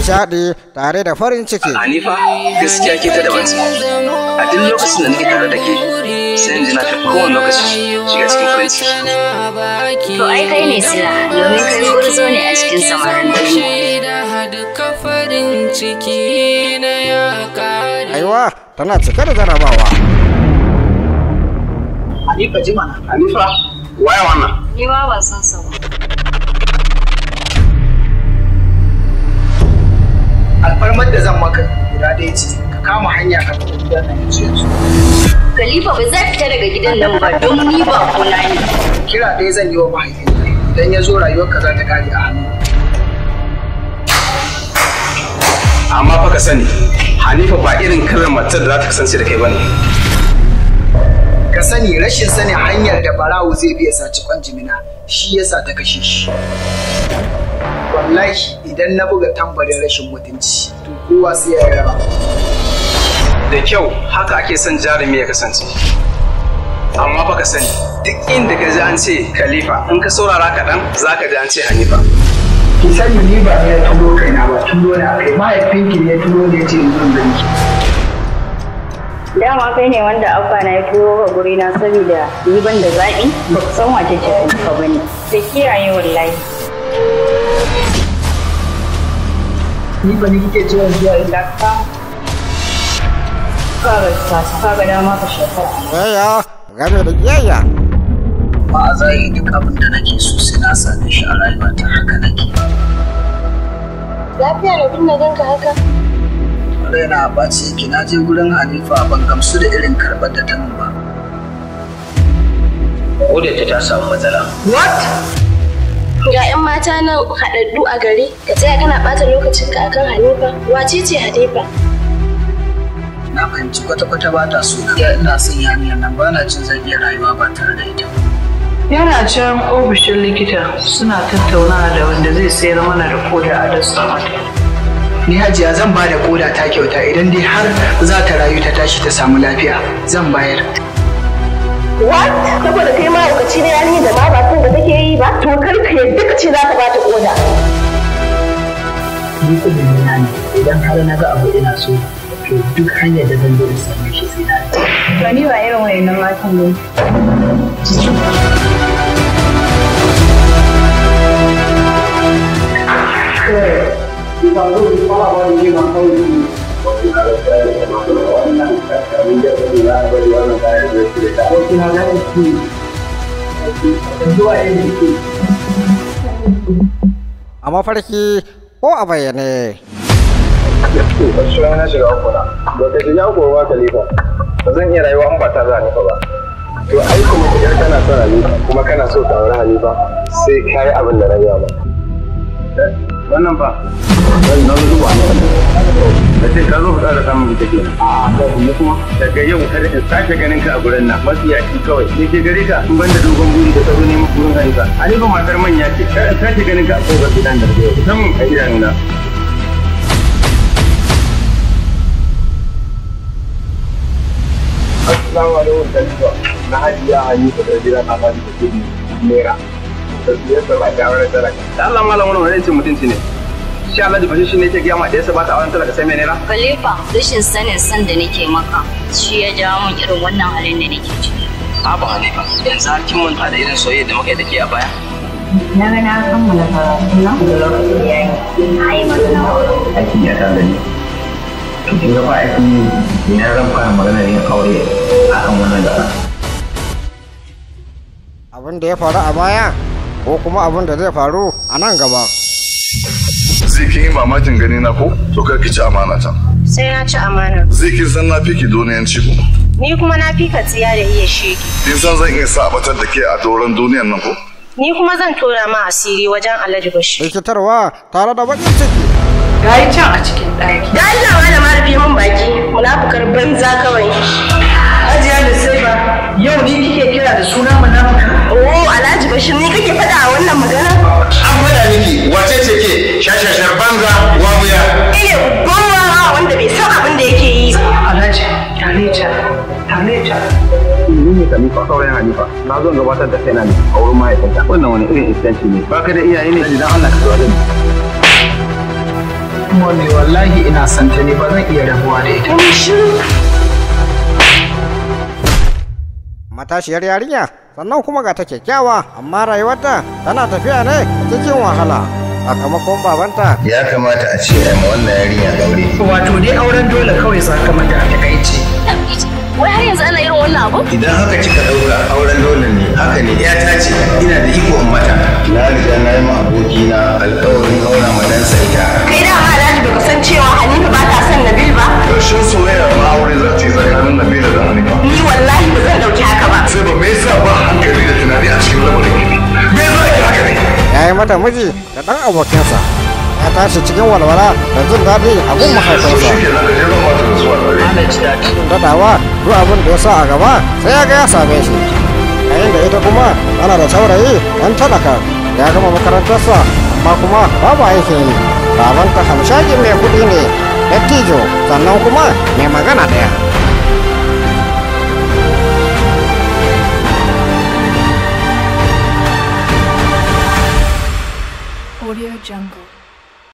nishaɗi tare da farin ciki. Hanifa gaskiya ke ta daban ce. A duk lokacin da nake tare da ke sai in ji na fi kowane lokaci shiga cikin farin ciki. To ai kai ne sila domin kai gurzo ne a cikin samarin duniya. Aiwa tana cike da jarabawa. Hanifa ji mana. Hanifa waye wannan? Ni ma ban san sa ba. Alfarmar da zan maka guda ɗaya ce ka kama hanya ka fita gidan nan yanzu. Khalifa ba zai fita daga gidan nan ba don ni ba kula ne. Kira ɗaya zan yi wa mahaifinka idan ya zo rayuwarka za ta kare a hannu. Amma fa ka sani Hanifa ba irin kalar matar da za ta kasance da kai bane. Ka sani rashin sanin hanyar da barawo zai biya saci kwan jimina shi yasa ta kashe shi. Wallahi idan na buga tambarin rashin mutunci to kowa sai ya raba. Da kyau haka ake son jarumi ya kasance. Amma fa ka sani duk inda ka ji an ce Khalifa in ka saurara kaɗan za ka ji an ce Hanifa. Ki sani ni ba ya turo kaina ba turo ne akai mahaifinki ne ya turo ne ya ce in zo ganki. Dama kai ne wanda abba na ya turo ka guri na saboda ni ban da zaɓi ba ku san wace ce Hanifa ba ne. Da kiyaye wallahi. Ni ba ni kike cewa zuwa illa ka. Kaga dama ka shekara. Yaya game da yaya. Ba a zai duk abin da nake so sai na same shi a rayuwa ta haka nake. Lafiya na bin na ganka haka? Raina ba ce ki na je gurin Hanifa ban gamsu da irin karɓar da ta ba. Kodayarta ta samu matsala. What? Ga 'yan mata nan haɗaɗɗu a gari, ka tsaya kana ɓata lokacinka akan Hanifa. Wace ce Hanifa? Na fahimci kwata-kwata ba ta so. Ya ina son yarinyar nan ba na jin zan iya rayuwa ba tare da ita. Yana can ofishin likita suna tattaunawa da wanda zai sayar mana da koda a dasa mata. Ni Hajiya zan ba da koda ta kyauta idan dai har za ta rayu ta tashi ta samu lafiya zan bayar. What? Saboda kai ma lokaci ne yarinya da ma ba san da take yi ba? To kar ka yadda ka ce za ka bata koda. Ni kudin na ne idan har na ga abu ina so to duk hanyar da zan bi in same shi sai na yi. To ni ba irin wayannan matan ne. A mafarki ko a bayyane. Gaskiya na shiga uku na. Ba ka shiga uku ba Khalifa. Ba zan iya rayuwa in ba ta za Hanifa ba. To ai kuma idan kana son Hanifa kuma kana so ka aure Hanifa sai ka yi abin da na gaya ba. Wannan fa. Na zo zuwa ne. Da sai ka zo fita da samun ita ke. Mu kuma daga yau kada in sake ganin ka a gurin nan. Matsiyaci kawai. Ni ke gare ka in banda dogon buri da tsaro ne gurin Hanifa. Hanifa matar manya ce. Kada in sake ganin ka a kofar gidan da yau. Samun a idanuna. Assalamu alaikum Khalifa. Na Hajiya Hanifa da gidan Amadi da kudi naira. Tafiyarsa ba ta wani talaka. Da Allah malam wani cin mutunci ne. Shi Allah da fashi ne yake gaya ma da yasa ba ta auren talaka sai mai naira. Khalifa rashin sanin san da nake maka shi ya jawo min irin wannan halin da nake ciki. Abu Hanifa yanzu har kin manta da irin soyayya da muka yi da ke a baya. Na ga na kammala karatu na da lokacin da yayi. Ai magana Aikin ya ta gani. To kin ga ba aikin ina zan fara magana yin aure akan wannan gaba. Abin da ya faru a baya ko kuma abin da zai faru a nan gaba. Zai kin yi mamakin gani na ko? To kar ki ci amana ta. Sai na ci amana. Zai kin san na fi ki duniyanci ko? Ni kuma na fi ka tsiya da iya shege. Kin san zan iya sa batar da ke a doron duniyan nan ko? Ni kuma zan tona ma asiri wajen Alhaji Bashir. Rikitarwa tare da bakin ciki. Gayi can a cikin ɗaki. Da Allah malama rufe min baki. Munafukar banza kawai. Hajiya da sai ba yau ni kike kira da suna munafuka. Oh Alhaji Bashir ni kake faɗa a wannan magana? An faɗa miki wace ce ke shashashar banza wamuya. Ile gomma wanda bai san abin da yake yi. Alhaji Talita. Ni ne Khalifa saurayin Hanifa. Na zo gabatar da kaina ne a wurin mahaifinta. Wannan wani irin iskanci ne. Baka da iyaye ne idan Allah ka zuwa da ni. Mami wallahi ina santa ne ba zan iya rabuwa da ita. Matashiyar yarinya sannan kuma ga ta kyakkyawa amma rayuwarta tana tafiya ne cikin wahala. Sakamakon babanta ya kamata a ce ai ma wannan yarinya aure. Wato dai auren dole kawai sakamata a takaice. Wai har yanzu ana irin wannan abu? Idan haka kika ɗauka auren dole ne, haka ne ya ce ina da iko in mata. Na riga na yi ma abokina alƙawarin aura ma ɗansa ita. Kai da ma Alhaji baka san cewa Hanifa ba ta son Nabil ba? Ƙarshen soyayya ma aure za ta yi tsakanin Nabila da Hanifa. Ni wallahi ba zan ɗauki haka ba. Sai ba me yasa ba hankali da tunani a cikin lamarin gini? Me yasa ki haka ne? ya yi mata miji da ɗan abokinsa. Ya tashi cikin walwala da jin daɗi a gun mahaifinsa. Shi ke nan da je zan mata da zuwa tare. Alhaji daɗi. Daɗawa duk abin da ya sa a gaba sai ya ga ya same shi. Yayin da ita kuma tana da saurayi ɗan talaka ya gama makarantarsa amma kuma babu aikin yi. Babanta hamshakin mai kuɗi ne dattijo sannan kuma mai magana ɗaya. Audio Jungle.